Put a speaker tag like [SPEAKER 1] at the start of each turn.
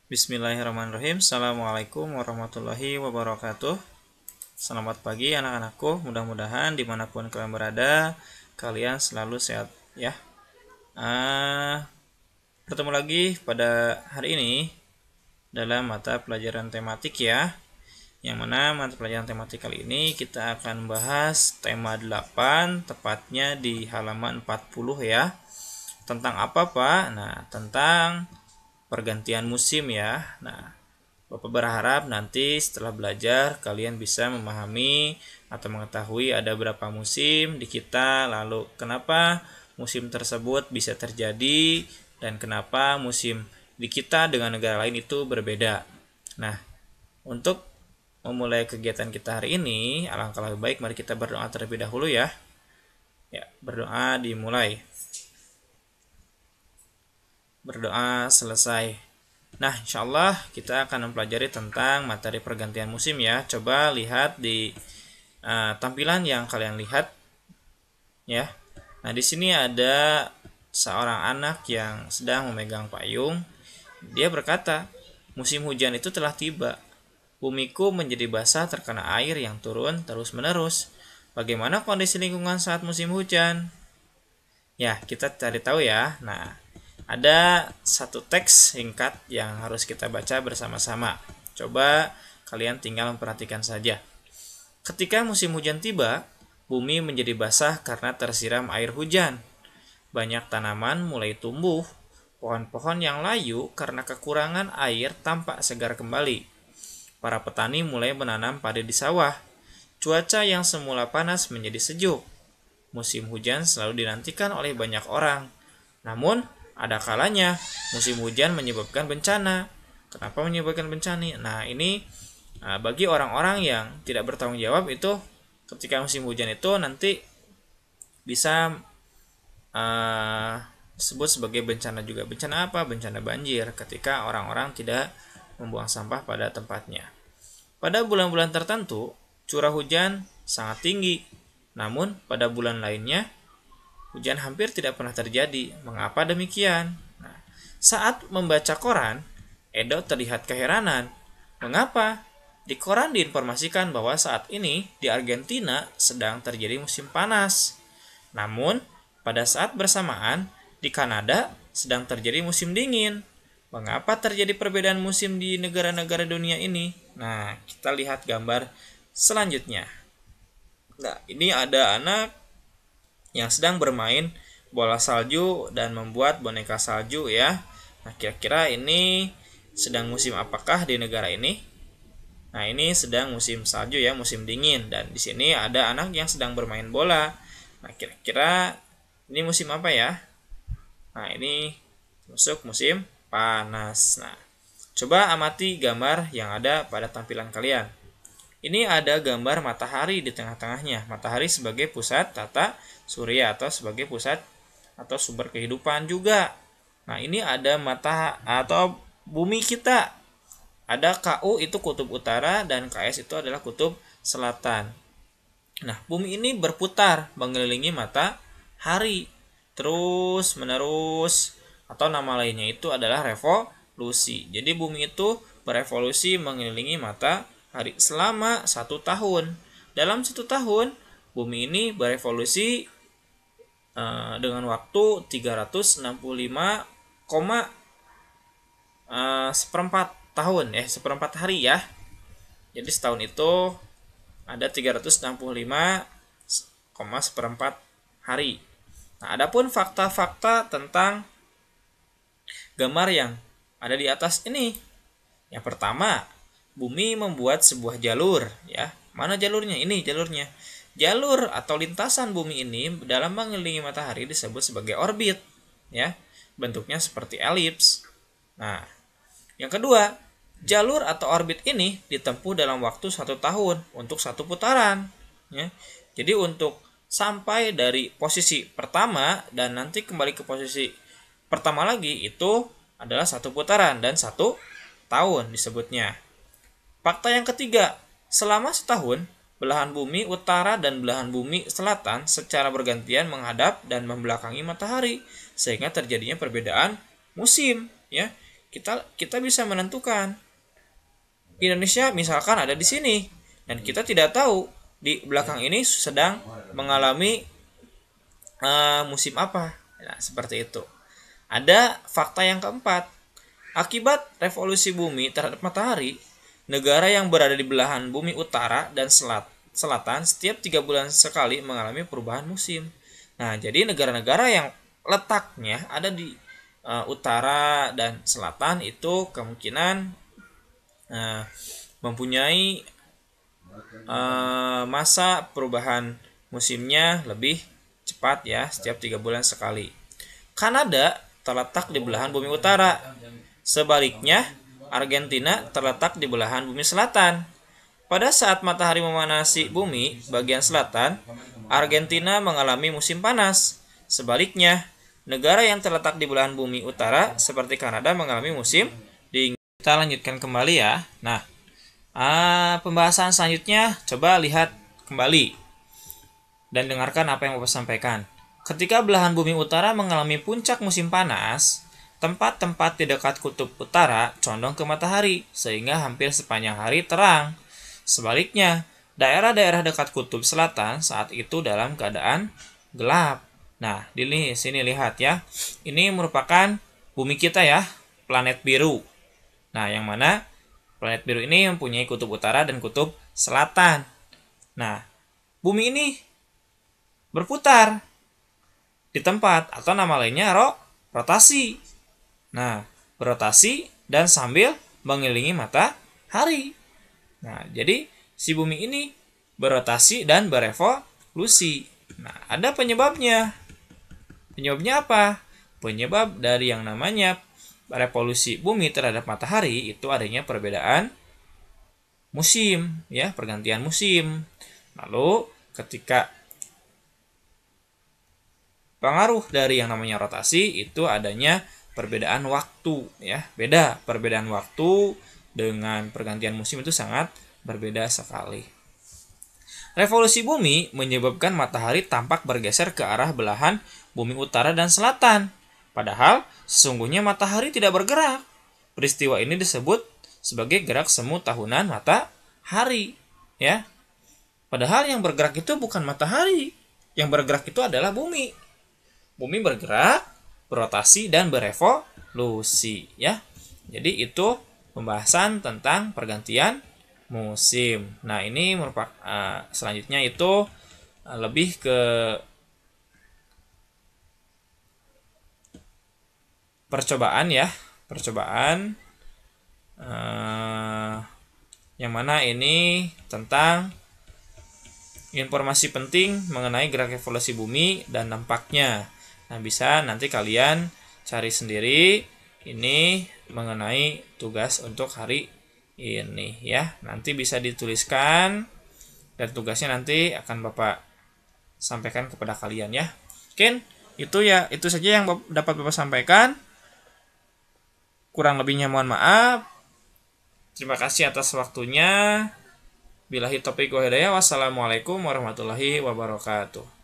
[SPEAKER 1] Bismillahirrahmanirrahim. Assalamualaikum warahmatullahi wabarakatuh. Selamat pagi anak-anakku. Mudah-mudahan dimanapun kalian berada, kalian selalu sehat ya. Bertemu lagi pada hari ini dalam mata pelajaran tematik ya. Yang mana mata pelajaran tematik kali ini kita akan membahas tema 8, tepatnya di halaman 40 ya. Tentang apa Pak? Nah, tentang pergantian musim ya. Nah, Bapak berharap nanti setelah belajar kalian bisa memahami atau mengetahui ada berapa musim di kita, lalu kenapa musim tersebut bisa terjadi dan kenapa musim di kita dengan negara lain itu berbeda. Nah, untuk memulai kegiatan kita hari ini, alangkah lebih baik mari kita berdoa terlebih dahulu ya. Ya, berdoa dimulai. Berdoa selesai. Nah, insya Allah kita akan mempelajari tentang materi pergantian musim ya. Coba lihat di tampilan yang kalian lihat ya. Nah, di sini ada seorang anak yang sedang memegang payung. Dia berkata, musim hujan itu telah tiba. Bumiku menjadi basah terkena air yang turun terus-menerus. Bagaimana kondisi lingkungan saat musim hujan? Ya, kita cari tahu ya. Nah, ada satu teks singkat yang harus kita baca bersama-sama. Coba kalian tinggal memperhatikan saja. Ketika musim hujan tiba, bumi menjadi basah karena tersiram air hujan. Banyak tanaman mulai tumbuh. Pohon-pohon yang layu karena kekurangan air tampak segar kembali. Para petani mulai menanam padi di sawah. Cuaca yang semula panas menjadi sejuk. Musim hujan selalu dinantikan oleh banyak orang. Namun, ada kalanya musim hujan menyebabkan bencana. Kenapa menyebabkan bencana? Nah, ini bagi orang-orang yang tidak bertanggung jawab itu ketika musim hujan itu nanti bisa disebut sebagai bencana juga. Bencana apa? Bencana banjir ketika orang-orang tidak membuang sampah pada tempatnya. Pada bulan-bulan tertentu, curah hujan sangat tinggi. Namun, pada bulan lainnya hujan hampir tidak pernah terjadi. Mengapa demikian? Nah, saat membaca koran, Edo terlihat keheranan. Mengapa? Di koran diinformasikan bahwa saat ini di Argentina sedang terjadi musim panas. Namun, pada saat bersamaan di Kanada sedang terjadi musim dingin. Mengapa terjadi perbedaan musim di negara-negara dunia ini? Nah, kita lihat gambar selanjutnya. Nah, ini ada anak yang sedang bermain bola salju dan membuat boneka salju ya. Nah, kira-kira ini sedang musim apakah di negara ini? Nah, ini sedang musim salju ya, musim dingin, dan di sini ada anak yang sedang bermain bola. Nah, kira-kira ini musim apa ya? Nah, ini masuk musim panas. Nah, coba amati gambar yang ada pada tampilan kalian. Ini ada gambar matahari di tengah-tengahnya. Matahari sebagai pusat tata surya atau sebagai pusat atau sumber kehidupan juga. Nah, ini ada mata atau bumi kita. Ada KU itu kutub utara dan KS itu adalah kutub selatan. Nah, bumi ini berputar mengelilingi matahari terus menerus, atau nama lainnya itu adalah revolusi. Jadi bumi itu berevolusi mengelilingi matahari selama 1 tahun. Dalam 1 tahun, bumi ini berevolusi dengan waktu 365, seperempat tahun seperempat hari ya. Jadi setahun itu ada 365, seperempat hari. Nah, adapun fakta-fakta tentang gambar yang ada di atas ini. Yang pertama, bumi membuat sebuah jalur ya. Mana jalurnya? Ini jalurnya. Jalur atau lintasan bumi ini dalam mengelilingi matahari disebut sebagai orbit ya. Bentuknya seperti elips. Nah, yang kedua, jalur atau orbit ini ditempuh dalam waktu 1 tahun untuk 1 putaran ya. Jadi untuk sampai dari posisi pertama dan nanti kembali ke posisi pertama lagi itu adalah 1 putaran dan 1 tahun disebutnya. Fakta yang ketiga, selama setahun belahan bumi utara dan belahan bumi selatan secara bergantian menghadap dan membelakangi matahari sehingga terjadinya perbedaan musim, ya. Kita bisa menentukan Indonesia misalkan ada di sini dan kita tidak tahu di belakang ini sedang mengalami musim apa. Nah, seperti itu. Ada fakta yang keempat. Akibat revolusi bumi terhadap matahari, negara yang berada di belahan bumi utara dan selatan setiap 3 bulan sekali mengalami perubahan musim. Nah, jadi negara-negara yang letaknya ada di utara dan selatan itu kemungkinan mempunyai masa perubahan musimnya lebih cepat, ya, setiap 3 bulan sekali. Kanada terletak di belahan bumi utara. Sebaliknya, Argentina terletak di belahan bumi selatan. Pada saat matahari memanasi bumi bagian selatan, Argentina mengalami musim panas. Sebaliknya, negara yang terletak di belahan bumi utara seperti Kanada mengalami musim dingin. Kita lanjutkan kembali, ya. Nah, pembahasan selanjutnya coba lihat kembali dan dengarkan apa yang Bapak sampaikan. Ketika belahan bumi utara mengalami puncak musim panas, tempat-tempat di dekat kutub utara condong ke matahari, sehingga hampir sepanjang hari terang. Sebaliknya, daerah-daerah dekat kutub selatan saat itu dalam keadaan gelap. Nah, di sini lihat, ya. Ini merupakan bumi kita, ya, planet biru. Nah, yang mana planet biru ini mempunyai kutub utara dan kutub selatan. Nah, bumi ini berputar di tempat atau nama lainnya rotasi. Nah, berotasi dan sambil mengelilingi matahari. Nah, jadi si bumi ini berotasi dan berevolusi. Nah, ada penyebabnya. Penyebabnya apa? Penyebab dari yang namanya revolusi bumi terhadap matahari itu adanya perbedaan musim, ya, pergantian musim. Lalu ketika pengaruh dari yang namanya rotasi itu adanya perbedaan waktu, ya. Beda, perbedaan waktu dengan pergantian musim itu sangat berbeda sekali. Revolusi bumi menyebabkan matahari tampak bergeser ke arah belahan bumi utara dan selatan. Padahal sesungguhnya matahari tidak bergerak. Peristiwa ini disebut sebagai gerak semu tahunan matahari, ya. Padahal yang bergerak itu bukan matahari. Yang bergerak itu adalah bumi. Bumi bergerak, berotasi, dan berevolusi, ya. Jadi itu pembahasan tentang pergantian musim. Nah, ini merupakan selanjutnya itu lebih ke percobaan, ya. Percobaan yang mana ini tentang informasi penting mengenai gerak evolusi bumi dan dampaknya. Nah, bisa nanti kalian cari sendiri ini mengenai tugas untuk hari ini, ya. Nanti bisa dituliskan dan tugasnya nanti akan Bapak sampaikan kepada kalian, ya. Mungkin itu saja yang dapat Bapak sampaikan. Kurang lebihnya mohon maaf. Terima kasih atas waktunya. Billahi taufiq wal hidayah. Wassalamualaikum warahmatullahi wabarakatuh.